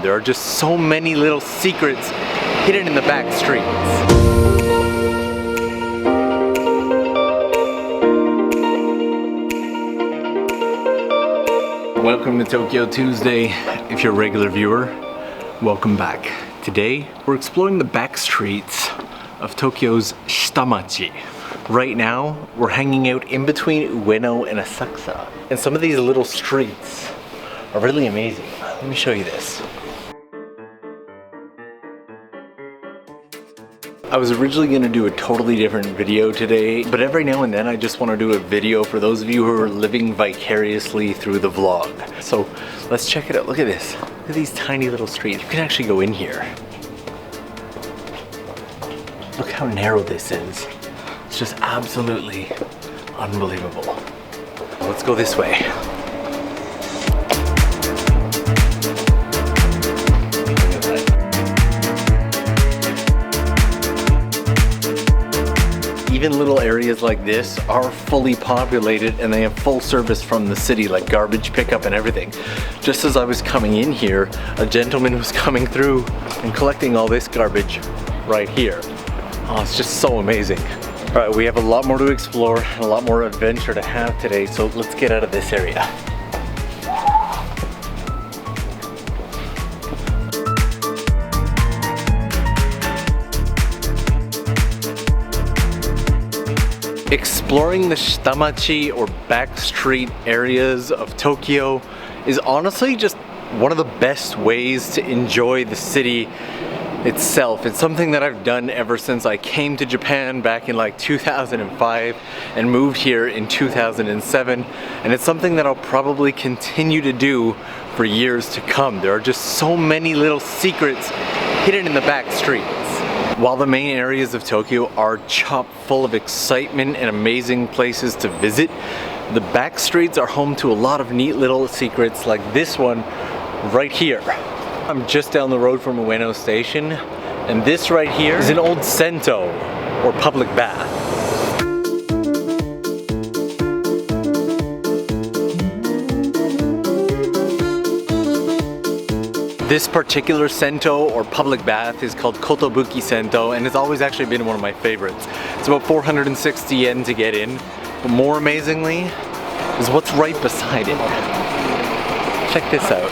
There are just so many little secrets hidden in the back streets. Welcome to Tokyo Tuesday. If you're a regular viewer, welcome back. Today, we're exploring the back streets of Tokyo's Shitamachi. Right now, we're hanging out in between Ueno and Asakusa. And some of these little streets are really amazing. Let me show you this. I was originally going to do a totally different video today, but every now and then I just want to do a video for those of you who are living vicariously through the vlog. So let's check it out. Look at this. Look at these tiny little streets. You can actually go in here. Look how narrow this is. It's just absolutely unbelievable. Let's go this way. Even little areas like this are fully populated and they have full service from the city, like garbage pickup and everything. Just as I was coming in here, a gentleman was coming through and collecting all this garbage right here. Oh, it's just so amazing. All right, we have a lot more to explore and a lot more adventure to have today, so let's get out of this area. Exploring the Shitamachi or back street areas of Tokyo is honestly just one of the best ways to enjoy the city itself. It's something that I've done ever since I came to Japan back in like 2005 and moved here in 2007, and it's something that I'll probably continue to do for years to come. There are just so many little secrets hidden in the back streets. While the main areas of Tokyo are chock full of excitement and amazing places to visit, the back streets are home to a lot of neat little secrets like this one right here. I'm just down the road from Ueno Station, and this right here is an old Sento, or public bath. This particular Sento or public bath is called Kotobuki Santo, and it's always actually been one of my favorites. It's about 460 yen to get in, but more amazingly is what's right beside it. Check this out.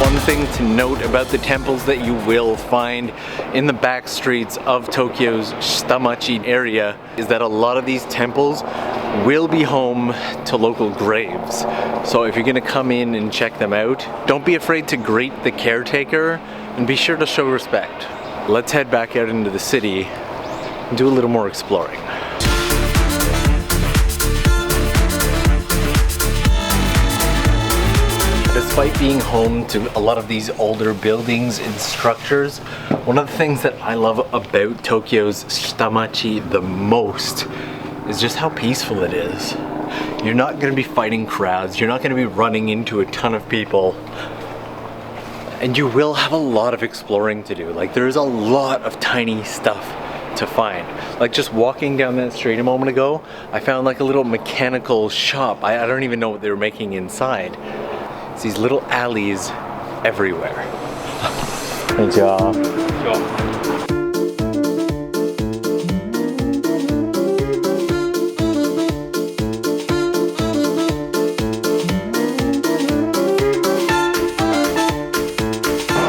One thing to note about the temples that you will find in the back streets of Tokyo's Shitamachi area is that a lot of these temples will be home to local graves. So if you're gonna come in and check them out, don't be afraid to greet the caretaker and be sure to show respect. Let's head back out into the city and do a little more exploring. Despite being home to a lot of these older buildings and structures, one of the things that I love about Tokyo's Shitamachi the most is just how peaceful it is. You're not going to be fighting crowds, you're not going to be running into a ton of people, and you will have a lot of exploring to do. Like, there's a lot of tiny stuff to find. Like, just walking down that street a moment ago, I found like a little mechanical shop. I don't even know what they were making inside. These little alleys everywhere.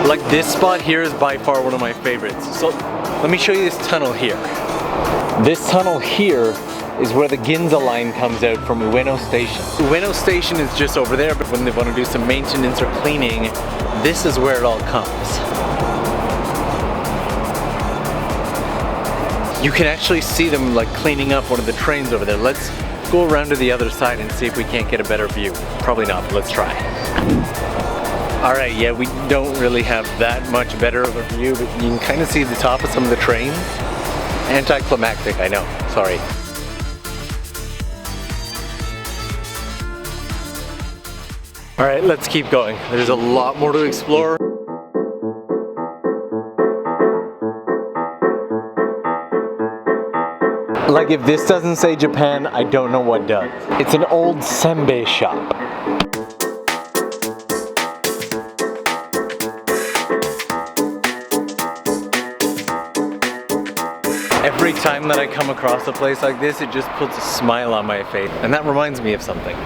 Like, this spot here is by far one of my favorites. So let me show you this tunnel here. This tunnel here is where the Ginza line comes out from Ueno Station. Ueno Station is just over there, but when they want to do some maintenance or cleaning, this is where it all comes. You can actually see them like cleaning up one of the trains over there. Let's go around to the other side and see if we can't get a better view. Probably not, but let's try. Alright, yeah, we don't really have that much better of a view, but you can kind of see the top of some of the trains. Anticlimactic, I know, sorry. All right, let's keep going. There's a lot more to explore. Like if this doesn't say Japan, I don't know what does. It's an old senbei shop. Every time that I come across a place like this, it just puts a smile on my face. And that reminds me of something.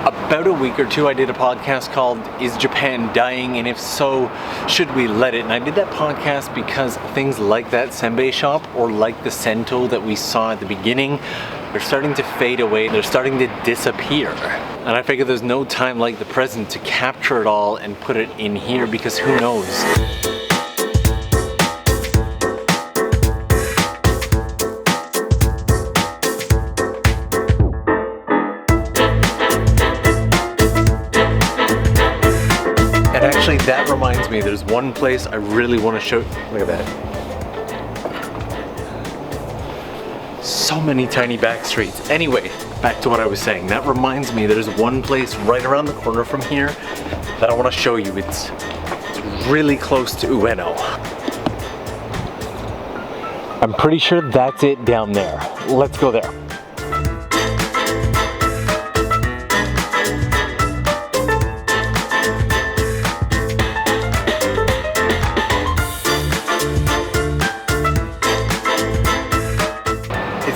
About a week or two, I did a podcast called Is Japan Dying? And if so, should we let it? And I did that podcast because things like that senbei shop or like the Sento that we saw at the beginning, they're starting to fade away. They're starting to disappear. And I figure there's no time like the present to capture it all and put it in here because who knows? Actually, that reminds me, there's one place I really want to show. Look at that. So many tiny back streets. Anyway, back to what I was saying. That reminds me, there's one place right around the corner from here that I want to show you. It's really close to Ueno. I'm pretty sure that's it down there. Let's go there.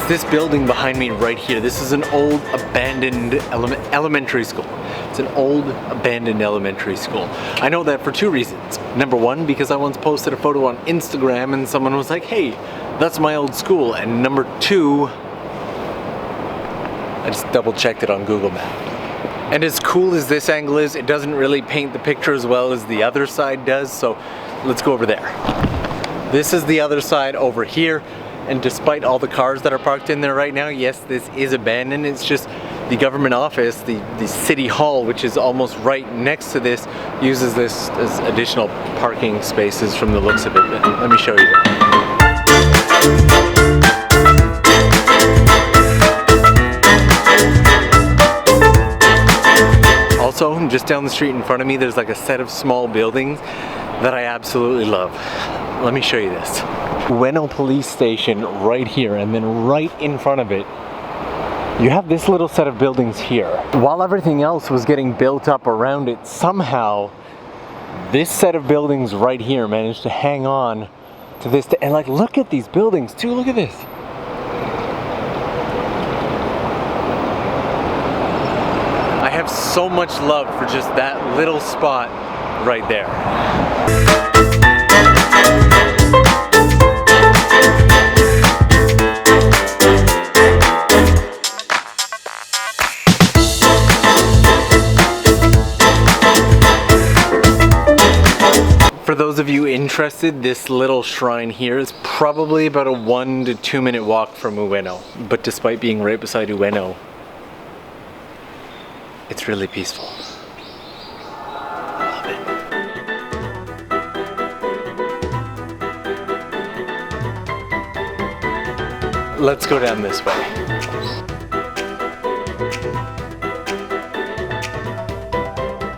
This building behind me right here, this is an old abandoned elementary school. It's an old abandoned elementary school. I know that for two reasons. Number one, because I once posted a photo on Instagram and someone was like, hey, that's my old school. And number two, I just double checked it on Google Maps. And as cool as this angle is, it doesn't really paint the picture as well as the other side does. So let's go over there. This is the other side over here. And despite all the cars that are parked in there right now, yes, this is abandoned. It's just the government office, the city hall, which is almost right next to this, uses this as additional parking spaces from the looks of it. Let me show you. Also, just down the street in front of me, there's like a set of small buildings that I absolutely love. Let me show you this. Ueno police station right here, and then right in front of it, you have this little set of buildings here. While everything else was getting built up around it, somehow this set of buildings right here managed to hang on to this. And like, look at these buildings too, look at this. I have so much love for just that little spot right there. For those of you interested, this little shrine here is probably about a 1 to 2 minute walk from Ueno. But despite being right beside Ueno, it's really peaceful. Love it. Let's go down this way.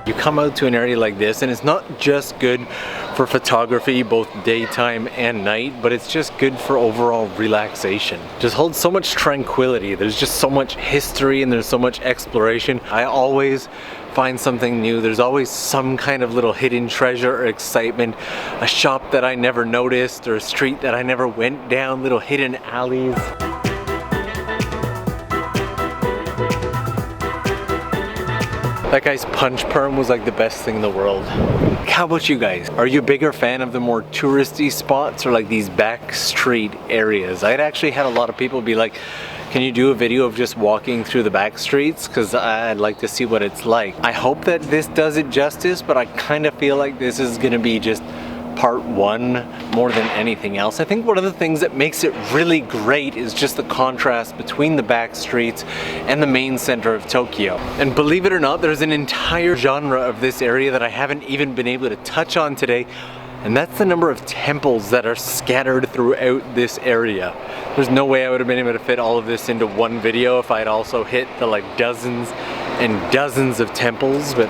You come out to an area like this and it's not just good for photography both daytime and night, but it's just good for overall relaxation. Just holds so much tranquility. There's just so much history and there's so much exploration. I always find something new. There's always some kind of little hidden treasure or excitement, a shop that I never noticed or a street that I never went down, little hidden alleys. That guy's punch perm was like the best thing in the world. How about you guys? Are you a bigger fan of the more touristy spots or like these back street areas? I'd actually had a lot of people be like, can you do a video of just walking through the back streets? Because I'd like to see what it's like. I hope that this does it justice, but I kind of feel like this is gonna be just part one more than anything else. I think one of the things that makes it really great is just the contrast between the back streets and the main center of Tokyo. And believe it or not, there's an entire genre of this area that I haven't even been able to touch on today, and that's the number of temples that are scattered throughout this area. There's no way I would have been able to fit all of this into one video if I'd also hit the like dozens and dozens of temples. But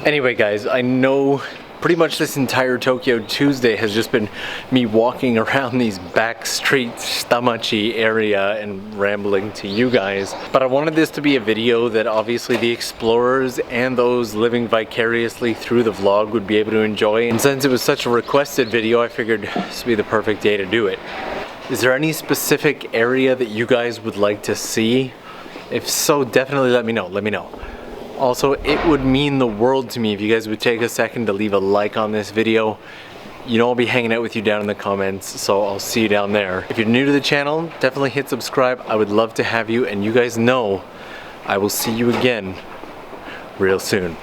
anyway guys, I know pretty much this entire Tokyo Tuesday has just been me walking around these Backstreet Shitamachi area and rambling to you guys. But I wanted this to be a video that obviously the explorers and those living vicariously through the vlog would be able to enjoy. And since it was such a requested video, I figured this would be the perfect day to do it. Is there any specific area that you guys would like to see? If so, definitely let me know. Also, it would mean the world to me if you guys would take a second to leave a like on this video. You know I'll be hanging out with you down in the comments, so I'll see you down there. If you're new to the channel, definitely hit subscribe. I would love to have you, and you guys know I will see you again real soon.